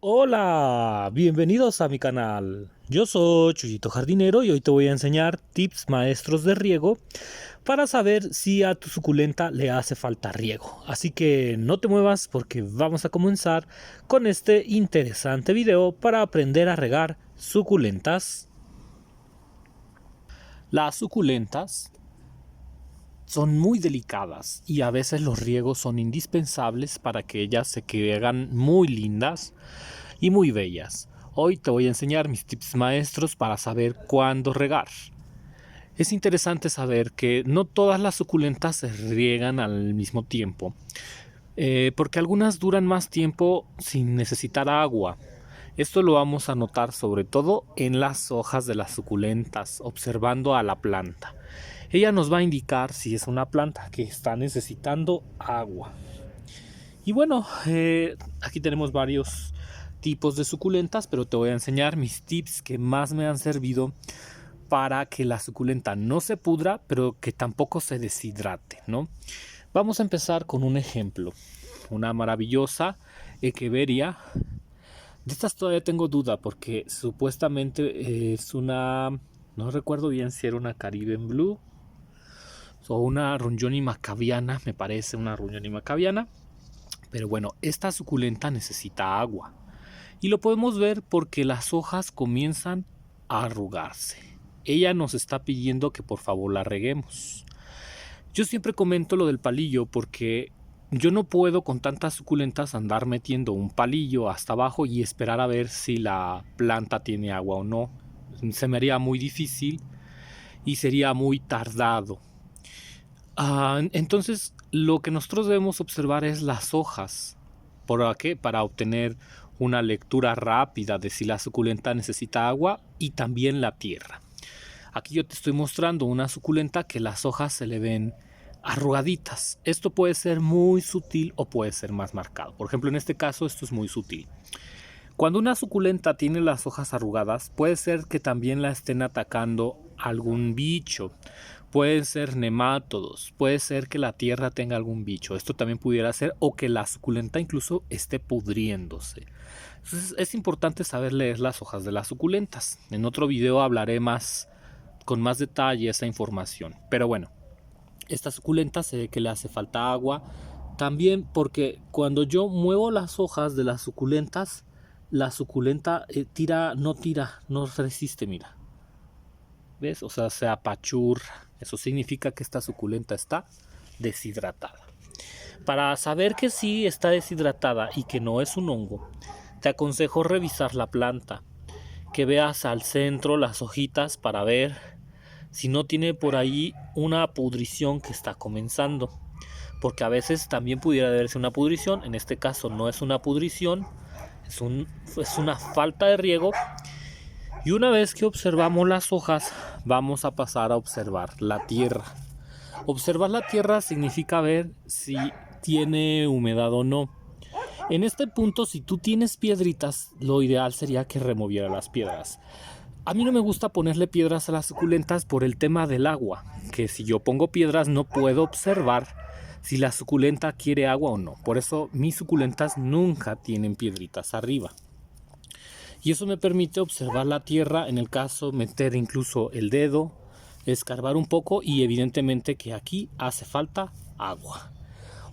Hola, bienvenidos a mi canal. Yo soy Chuyito Jardinero y hoy te voy a enseñar tips maestros de riego para saber si a tu suculenta le hace falta riego. Así que no te muevas porque vamos a comenzar con este interesante video para aprender a regar suculentas. Las suculentas son muy delicadas y a veces los riegos son indispensables para que ellas se queden muy lindas y muy bellas. Hoy te voy a enseñar mis tips maestros para saber cuándo regar. Es interesante saber que no todas las suculentas se riegan al mismo tiempo, porque algunas duran más tiempo sin necesitar agua. Esto lo vamos a notar sobre todo en las hojas de las suculentas, observando a la planta. Ella nos va a indicar si es una planta que está necesitando agua. Y bueno, aquí tenemos varios tipos de suculentas, pero te voy a enseñar mis tips que más me han servido para que la suculenta no se pudra, pero que tampoco se deshidrate, ¿no? Vamos a empezar con un ejemplo. Una maravillosa Echeveria. De estas todavía tengo duda porque supuestamente es una... No recuerdo bien si era una Caribbean Blue o una Rungioni Maccabiana, me parece una Rungioni Maccabiana. Pero bueno, esta suculenta necesita agua. Y lo podemos ver porque las hojas comienzan a arrugarse. Ella nos está pidiendo que por favor la reguemos. Yo siempre comento lo del palillo porque yo no puedo con tantas suculentas andar metiendo un palillo hasta abajo y esperar a ver si la planta tiene agua o no. Se me haría muy difícil y sería muy tardado. Entonces lo que nosotros debemos observar es las hojas. ¿Por qué? Para obtener una lectura rápida de si la suculenta necesita agua y también la tierra. Aquí yo te estoy mostrando una suculenta que las hojas se le ven arrugaditas. Esto puede ser muy sutil o puede ser más marcado. Por ejemplo, en este caso esto es muy sutil. Cuando una suculenta tiene las hojas arrugadas, puede ser que también la estén atacando algún bicho. Pueden ser nemátodos, puede ser que la tierra tenga algún bicho. Esto también pudiera ser, o que la suculenta incluso esté pudriéndose. Entonces es importante saber leer las hojas de las suculentas. En otro video hablaré con más detalle esa información. Pero bueno, esta suculenta se ve que le hace falta agua. También porque cuando yo muevo las hojas de las suculentas, la suculenta no resiste, mira. ¿Ves? O sea, se apachurra. Eso significa que esta suculenta está deshidratada. Para saber que sí está deshidratada y que no es un hongo, te aconsejo revisar la planta. Que veas al centro las hojitas para ver si no tiene por ahí una pudrición que está comenzando. Porque a veces también pudiera verse una pudrición. En este caso no es una pudrición, es una falta de riego. Y una vez que observamos las hojas, vamos a pasar a observar la tierra. Observar la tierra significa ver si tiene humedad o no. En este punto, si tú tienes piedritas, lo ideal sería que removiera las piedras. A mí no me gusta ponerle piedras a las suculentas por el tema del agua, que si yo pongo piedras no puedo observar si la suculenta quiere agua o no. Por eso mis suculentas nunca tienen piedritas arriba. Y eso me permite observar la tierra, en el caso meter incluso el dedo, escarbar un poco y evidentemente que aquí hace falta agua.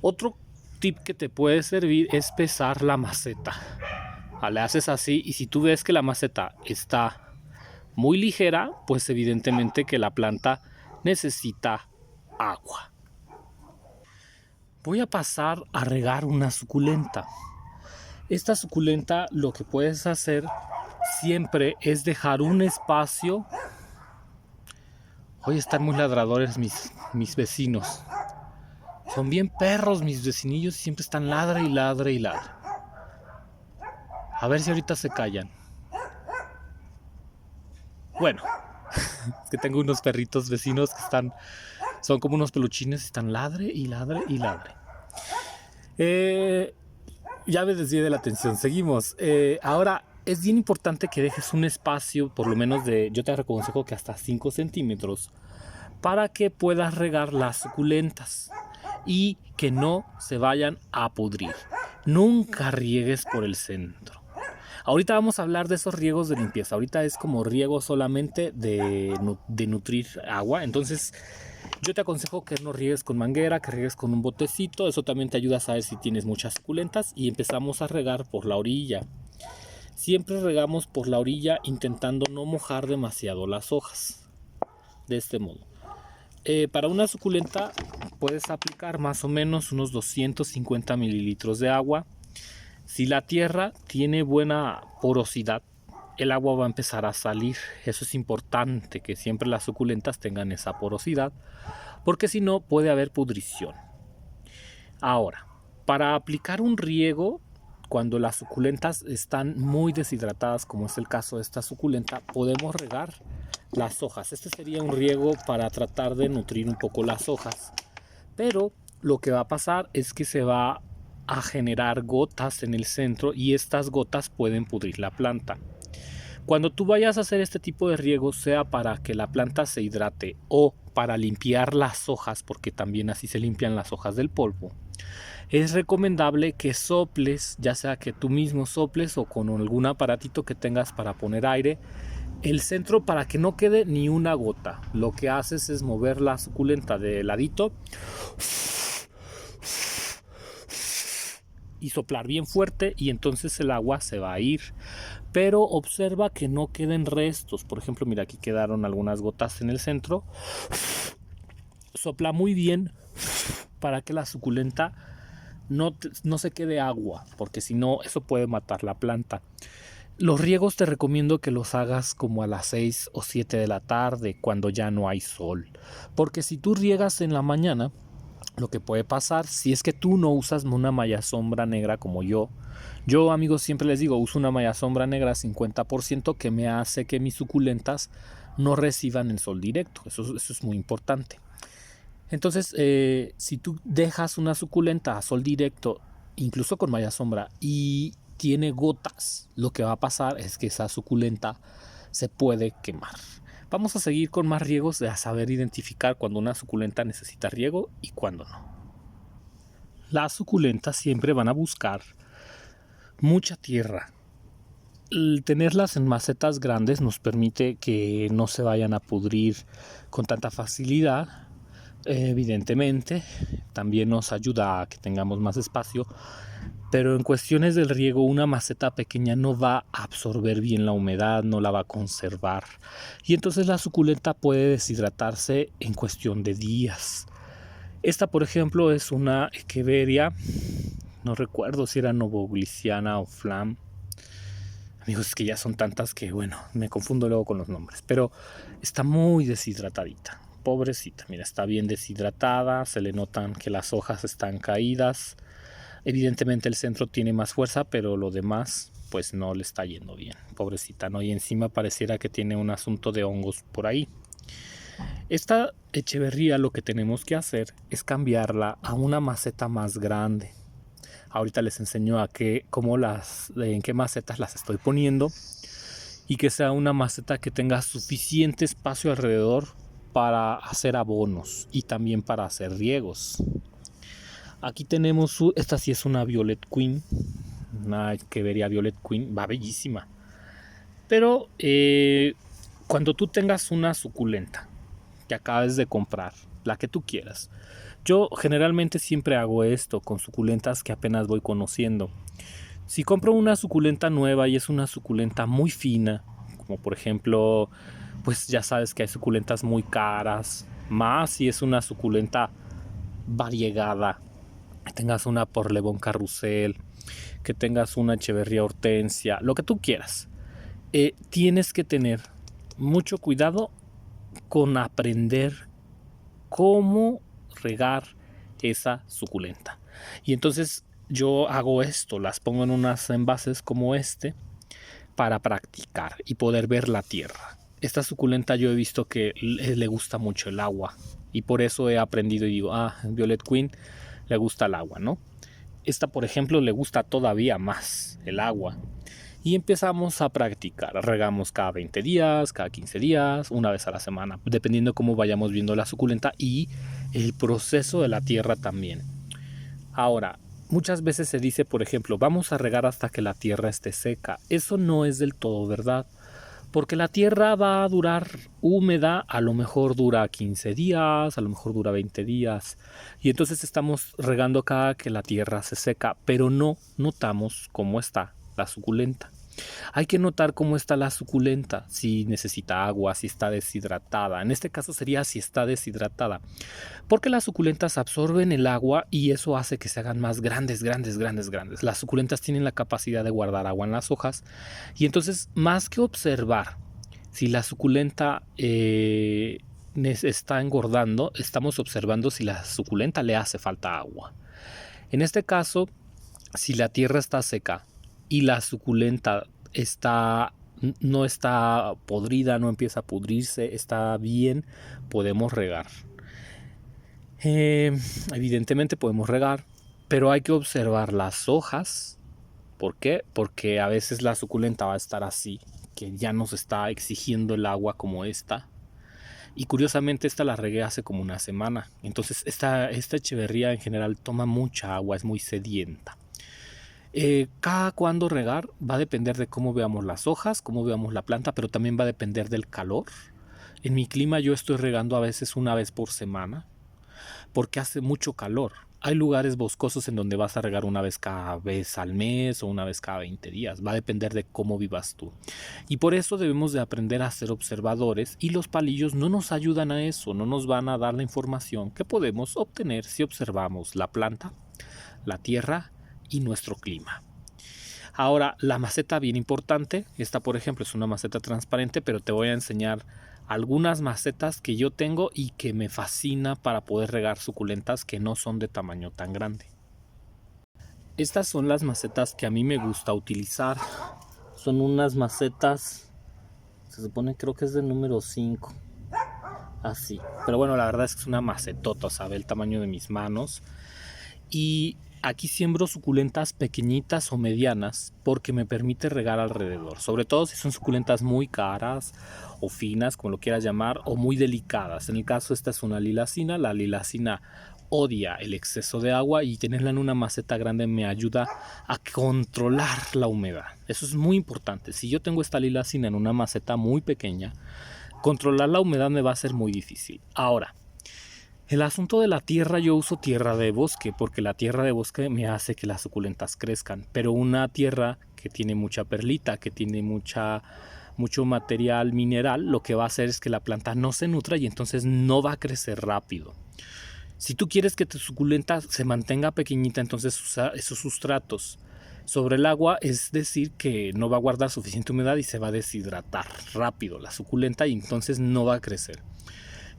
Otro tip que te puede servir es pesar la maceta. Le haces así y si tú ves que la maceta está muy ligera, pues evidentemente que la planta necesita agua. Voy a pasar a regar una suculenta. Esta suculenta lo que puedes hacer siempre es dejar un espacio. Hoy están muy ladradores mis vecinos. Son bien perros mis vecinillos y siempre están ladre y ladre y ladre. A ver si ahorita se callan. Bueno, es que tengo unos perritos vecinos que son como unos peluchines y están ladre y ladre y ladre. Ya me desvié de la atención, seguimos. Ahora es bien importante que dejes un espacio, por lo menos yo te aconsejo que hasta 5 centímetros, para que puedas regar las suculentas y que no se vayan a pudrir. Nunca riegues por el centro. Ahorita vamos a hablar de esos riegos de limpieza. Ahorita es como riego solamente de nutrir agua. Entonces yo te aconsejo que no riegues con manguera, que riegues con un botecito. Eso también te ayuda a saber si tienes muchas suculentas. Y empezamos a regar por la orilla. Siempre regamos por la orilla intentando no mojar demasiado las hojas. De este modo. Para una suculenta puedes aplicar más o menos unos 250 mililitros de agua. Si la tierra tiene buena porosidad, el agua va a empezar a salir. Eso es importante, que siempre las suculentas tengan esa porosidad, porque si no puede haber pudrición. Ahora, para aplicar un riego, cuando las suculentas están muy deshidratadas, como es el caso de esta suculenta, podemos regar las hojas. Este sería un riego para tratar de nutrir un poco las hojas. Pero lo que va a pasar es que se va a generar gotas en el centro y estas gotas pueden pudrir la planta. Cuando tú vayas a hacer este tipo de riego, sea para que la planta se hidrate o para limpiar las hojas, porque también así se limpian las hojas del polvo, es recomendable que soples, ya sea que tú mismo soples o con algún aparatito que tengas para poner aire, el centro para que no quede ni una gota. Lo que haces es mover la suculenta de ladito y soplar bien fuerte y entonces el agua se va a ir. Pero observa que no queden restos. Por ejemplo, mira, aquí quedaron algunas gotas en el centro. Sopla muy bien para que la suculenta no se quede agua, porque si no, eso puede matar la planta. Los riegos te recomiendo que los hagas como a las 6 o 7 de la tarde, cuando ya no hay sol. Porque si tú riegas en la mañana, lo que puede pasar, si es que tú no usas una malla sombra negra como yo, amigos, siempre les digo, uso una malla sombra negra 50% que me hace que mis suculentas no reciban el sol directo. Eso es muy importante. Entonces, si tú dejas una suculenta a sol directo, incluso con malla sombra, y tiene gotas, lo que va a pasar es que esa suculenta se puede quemar. Vamos a seguir con más riegos de saber identificar cuando una suculenta necesita riego y cuando no. Las suculentas siempre van a buscar mucha tierra. El tenerlas en macetas grandes nos permite que no se vayan a pudrir con tanta facilidad. Evidentemente, también nos ayuda a que tengamos más espacio, pero en cuestiones del riego, una maceta pequeña no va a absorber bien la humedad, no la va a conservar, y entonces la suculenta puede deshidratarse en cuestión de días. Esta, por ejemplo, es una echeveria, no recuerdo si era novogliciana o flam. Amigos, es que ya son tantas que, bueno, me confundo luego con los nombres, pero está muy deshidratadita. Pobrecita, mira, está bien deshidratada, se le notan que las hojas están caídas. Evidentemente el centro tiene más fuerza, pero lo demás pues no le está yendo bien. Pobrecita, ¿no? Y encima pareciera que tiene un asunto de hongos por ahí. Esta echeverría lo que tenemos que hacer es cambiarla a una maceta más grande. Ahorita les enseño en qué macetas las estoy poniendo, y que sea una maceta que tenga suficiente espacio alrededor para hacer abonos y también para hacer riegos. Aquí tenemos, esta sí es una Violet Queen, una echeveria Violet Queen, va bellísima. Pero cuando tú tengas una suculenta que acabes de comprar, la que tú quieras, yo generalmente siempre hago esto con suculentas que apenas voy conociendo. Si compro una suculenta nueva y es una suculenta muy fina, como por ejemplo, pues ya sabes que hay suculentas muy caras, más si es una suculenta variegada, que tengas una Porlebón Carrusel, que tengas una Echeverría Hortensia, lo que tú quieras. Tienes que tener mucho cuidado con aprender cómo regar esa suculenta. Y entonces yo hago esto, las pongo en unos envases como este para practicar y poder ver la tierra. Esta suculenta yo he visto que le gusta mucho el agua y por eso he aprendido y digo, Violet Queen le gusta el agua, ¿no? Esta, por ejemplo, le gusta todavía más el agua. Y empezamos a practicar. Regamos cada 20 días, cada 15 días, una vez a la semana, dependiendo cómo vayamos viendo la suculenta y el proceso de la tierra también. Ahora, Muchas veces se dice, por ejemplo, vamos a regar hasta que la tierra esté seca. Eso no es del todo verdad, porque la tierra va a durar húmeda, a lo mejor dura 15 días, a lo mejor dura 20 días, y entonces estamos regando cada que la tierra se seca, pero no notamos cómo está la suculenta. Hay que notar cómo está la suculenta, si necesita agua, si está deshidratada. En este caso sería si está deshidratada, porque las suculentas absorben el agua y eso hace que se hagan más grandes, grandes, grandes, grandes. Las suculentas tienen la capacidad de guardar agua en las hojas y entonces, más que observar si la suculenta está engordando, estamos observando si la suculenta le hace falta agua. En este caso, si la tierra está seca y la suculenta no está podrida, no empieza a pudrirse, está bien, podemos regar. Evidentemente podemos regar, pero hay que observar las hojas. ¿Por qué? Porque a veces la suculenta va a estar así, que ya nos está exigiendo el agua como esta. Y curiosamente esta la regué hace como una semana. Entonces esta echeverría en general toma mucha agua, es muy sedienta. Cada cuándo regar va a depender de cómo veamos las hojas, cómo veamos la planta, pero también va a depender del calor. En mi clima yo estoy regando a veces una vez por semana, porque hace mucho calor. Hay lugares boscosos en donde vas a regar una vez cada vez al mes o una vez cada 20 días. Va a depender de cómo vivas tú. Y por eso debemos de aprender a ser observadores y los palillos no nos ayudan a eso, no nos van a dar la información que podemos obtener si observamos la planta, la tierra y nuestro clima. Ahora, la maceta bien importante. Esta, por ejemplo, es una maceta transparente, pero te voy a enseñar algunas macetas que yo tengo y que me fascina para poder regar suculentas que no son de tamaño tan grande. Estas son las macetas que a mí me gusta utilizar. Son unas macetas, se supone, creo que es del número 5. Así. Pero bueno, la verdad es que es una macetota, sabe el tamaño de mis manos. Y aquí siembro suculentas pequeñitas o medianas porque me permite regar alrededor, sobre todo si son suculentas muy caras o finas, como lo quieras llamar, o muy delicadas. En el caso esta es una lilacina. La lilacina odia el exceso de agua y tenerla en una maceta grande me ayuda a controlar la humedad. Eso es muy importante. Si yo tengo esta lilacina en una maceta muy pequeña, controlar la humedad me va a ser muy difícil. Ahora, el asunto de la tierra, yo uso tierra de bosque porque la tierra de bosque me hace que las suculentas crezcan, pero una tierra que tiene mucha perlita, que tiene mucho material mineral, lo que va a hacer es que la planta no se nutra y entonces no va a crecer rápido. Si tú quieres que tu suculenta se mantenga pequeñita, entonces usa esos sustratos sobre el agua, es decir, que no va a guardar suficiente humedad y se va a deshidratar rápido la suculenta y entonces no va a crecer.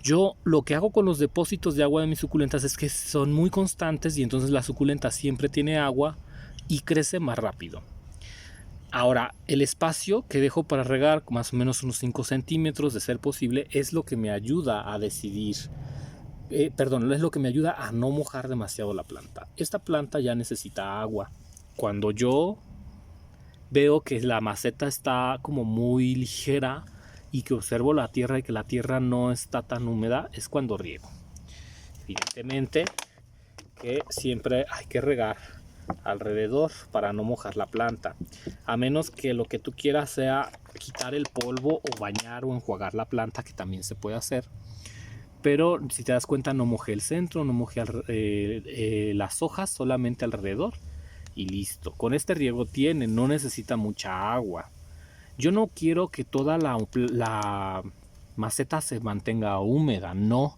Yo lo que hago con los depósitos de agua de mis suculentas es que son muy constantes y entonces la suculenta siempre tiene agua y crece más rápido. Ahora, el espacio que dejo para regar, más o menos unos 5 centímetros de ser posible, es lo que me ayuda a decidir, es lo que me ayuda a no mojar demasiado la planta. Esta planta ya necesita agua. Cuando yo veo que la maceta está como muy ligera y que observo la tierra y que la tierra no está tan húmeda, es cuando riego. Evidentemente que siempre hay que regar alrededor para no mojar la planta, a menos que lo que tú quieras sea quitar el polvo o bañar o enjuagar la planta, que también se puede hacer. Pero si te das cuenta, no mojé el centro, no mojé las hojas, solamente alrededor y listo. Con este riego no necesita mucha agua. Yo no quiero que toda la maceta se mantenga húmeda, no,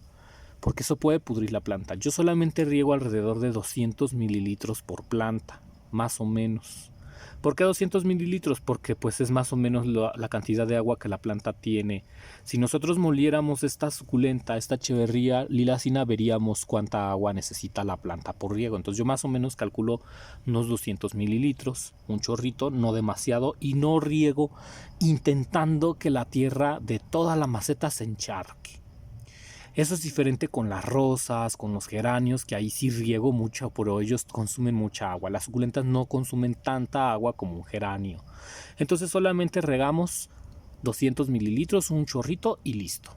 porque eso puede pudrir la planta. Yo solamente riego alrededor de 200 mililitros por planta, más o menos. ¿Por qué 200 mililitros? Porque pues es más o menos la cantidad de agua que la planta tiene. Si nosotros moliéramos esta suculenta, esta echeverría lilacina, veríamos cuánta agua necesita la planta por riego. Entonces yo más o menos calculo unos 200 mililitros, un chorrito, no demasiado, y no riego intentando que la tierra de toda la maceta se encharque. Eso es diferente con las rosas, con los geranios, que ahí sí riego mucho, pero ellos consumen mucha agua. Las suculentas no consumen tanta agua como un geranio. Entonces solamente regamos 200 mililitros, un chorrito y listo.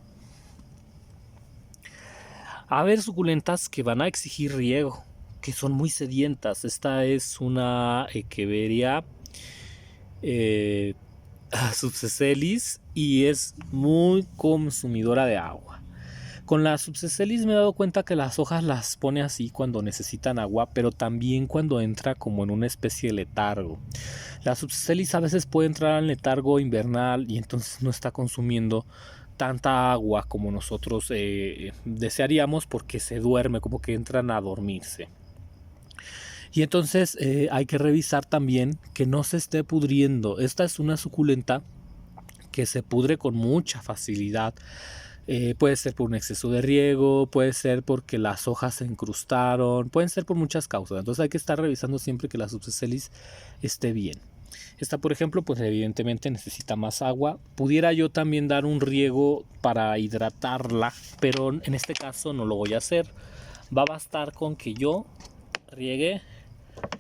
A ver, suculentas que van a exigir riego, porque son muy sedientas. Esta es una Echeveria subsecelis y es muy consumidora de agua. Con la subsecelis me he dado cuenta que las hojas las pone así cuando necesitan agua, pero también cuando entra como en una especie de letargo. La subsecelis a veces puede entrar en letargo invernal y entonces no está consumiendo tanta agua como nosotros desearíamos, porque se duerme, como que entran a dormirse. Y entonces hay que revisar también que no se esté pudriendo. Esta es una suculenta que se pudre con mucha facilidad. Puede ser por un exceso de riego, puede ser porque las hojas se incrustaron, pueden ser por muchas causas. Entonces hay que estar revisando siempre que la subsecelis esté bien. Esta, por ejemplo, pues evidentemente necesita más agua. Pudiera yo también dar un riego para hidratarla, pero en este caso no lo voy a hacer. Va a bastar con que yo riegue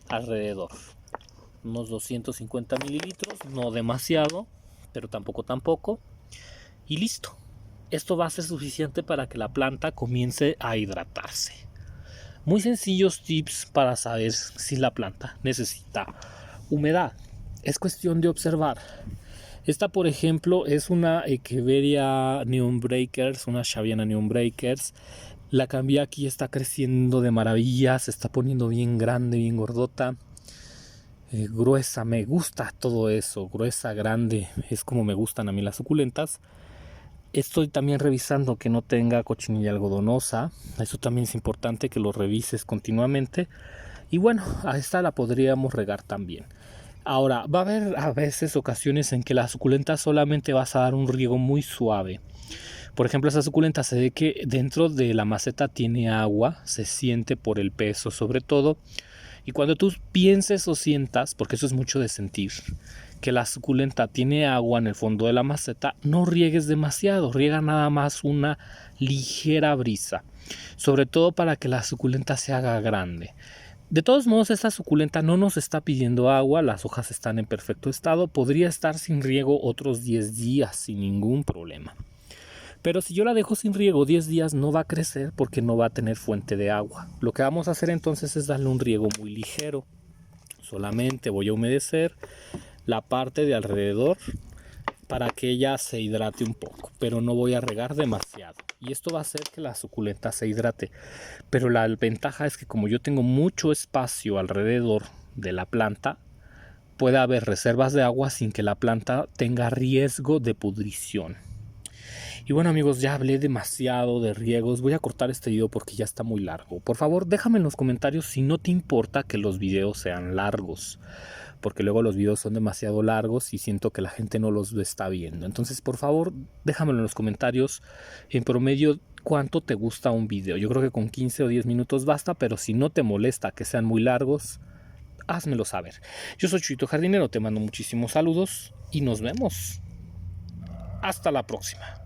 alrededor unos 250 mililitros, no demasiado, pero tampoco, y listo. Esto va a ser suficiente para que la planta comience a hidratarse. Muy sencillos tips para saber si la planta necesita humedad. Es cuestión de observar. Esta, por ejemplo, es una Echeveria Neon Breakers, una Shaviana Neon Breakers. La cambié aquí, está creciendo de maravilla, se está poniendo bien grande, bien gordota, gruesa. Me gusta todo eso, gruesa, grande, es como me gustan a mí las suculentas. Estoy también revisando que no tenga cochinilla algodonosa. Eso también es importante, que lo revises continuamente. Y bueno, a esta la podríamos regar también. Ahora, va a haber a veces ocasiones en que la suculenta solamente vas a dar un riego muy suave. Por ejemplo, esa suculenta se ve que dentro de la maceta tiene agua, se siente por el peso sobre todo. Y cuando tú pienses o sientas, porque eso es mucho de sentir, que la suculenta tiene agua en el fondo de la maceta, no riegues demasiado, riega nada más una ligera brisa, sobre todo para que la suculenta se haga grande. De todos modos, esta suculenta no nos está pidiendo agua, las hojas están en perfecto estado, podría estar sin riego otros 10 días sin ningún problema. Pero si yo la dejo sin riego 10 días no va a crecer porque no va a tener fuente de agua. Lo que vamos a hacer entonces es darle un riego muy ligero. Solamente voy a humedecer la parte de alrededor para que ella se hidrate un poco, pero no voy a regar demasiado. Y esto va a hacer que la suculenta se hidrate. Pero la ventaja es que como yo tengo mucho espacio alrededor de la planta, puede haber reservas de agua sin que la planta tenga riesgo de pudrición. Y bueno amigos, ya hablé demasiado de riegos, voy a cortar este video porque ya está muy largo. Por favor, déjame en los comentarios si no te importa que los videos sean largos, porque luego los videos son demasiado largos y siento que la gente no los está viendo. Entonces, por favor, déjamelo en los comentarios en promedio cuánto te gusta un video. Yo creo que con 15 o 10 minutos basta, pero si no te molesta que sean muy largos, házmelo saber. Yo soy Chuyito Jardinero, te mando muchísimos saludos y nos vemos. Hasta la próxima.